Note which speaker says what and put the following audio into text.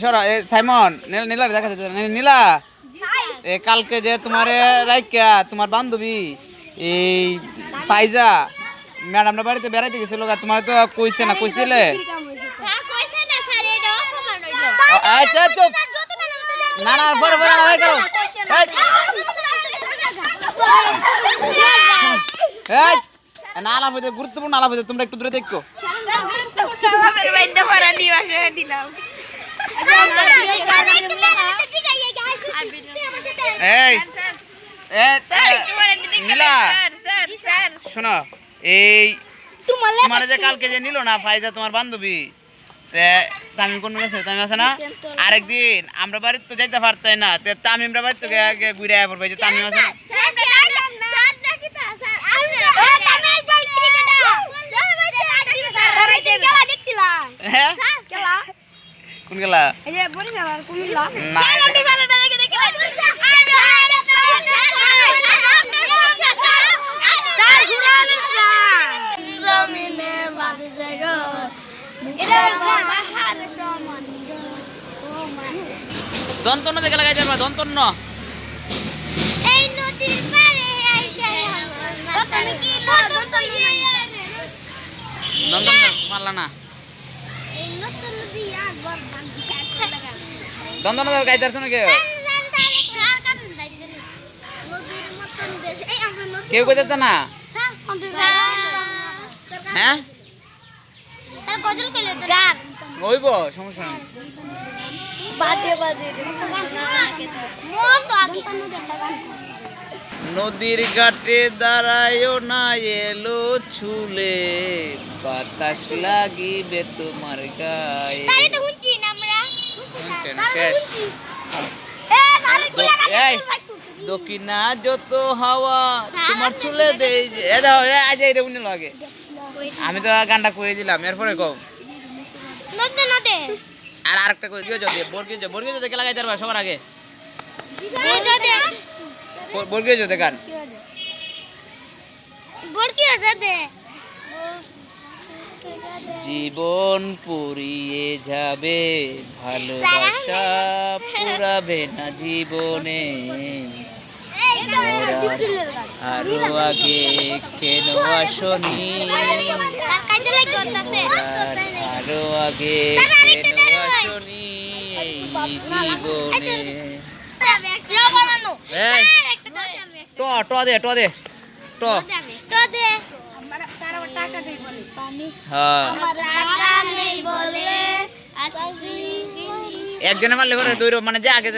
Speaker 1: সরা সাইমন নীলা দেখা যাচ্ছে নীলা কালকে যে তোমার রাইকা তোমার বান্ধবী এই ফাইজা ম্যাডামরা বাড়িতে বেড়াইতে গেছিল তোমার তো কইছে না কইছিলে না না বড় বড় না আলাপ হয়েছে গুরুত্বপূর্ণ আলাপ হয়েছে তোমরা একটু দূরে দেখো শোনো এই তোমার যে কালকে যে নিল না ফাইজা তোমার বান্ধবী তামিম কোন গেছে তামিম আছে না আরেকদিন আমরা বাড়িতে তো যাইতে পারতাই না তামিমরা বাড়িতে ঘুরে আয়া পড়বে যে তামিম আছে কোন গেলা দন্তন্য দেখে লাগাই যাবা দন্তন্য
Speaker 2: এই নদীর পারে আইসা তুমি কি
Speaker 1: দন্তন্য পারলা না
Speaker 2: এই নতুন নদী একবার
Speaker 1: দন্তন্য গাইতে পারছো না কেউ কেউ কইতে না হ্যাঁ
Speaker 2: স্যার গজল কইলে গান
Speaker 1: হইব সমস্যা নাই
Speaker 2: বাজে বাজে মন তো আগে কানে দেখা গান
Speaker 1: নদীর ঘাটে দাঁড়ায়ও না এলো ছুলে বাতাস লাগিবে তোমার গায়ে
Speaker 2: তারে তো হুঁচি না আমরা
Speaker 1: দক্ষিণা যত হাওয়া তোমার চুলে দেই এ দাও আজ এই রেউনি লাগে আমি তো গানটা কই দিলাম এরপরে কও
Speaker 2: নদে নদে
Speaker 1: আর আরেকটা কই দিও যদি বর্গি যদি লাগাই দারবা সবার আগে বর্গি যদি গান
Speaker 2: বর্গি যদি
Speaker 1: জীবন পুরিয়ে যাবে ভালোবাসা পুরাবে না জীবনে আরো আগে কেন আসনি আরো আগে কেন আসনি এই জীবনে ট দে একজনে মারলে করে দৌড় মানে যে আগে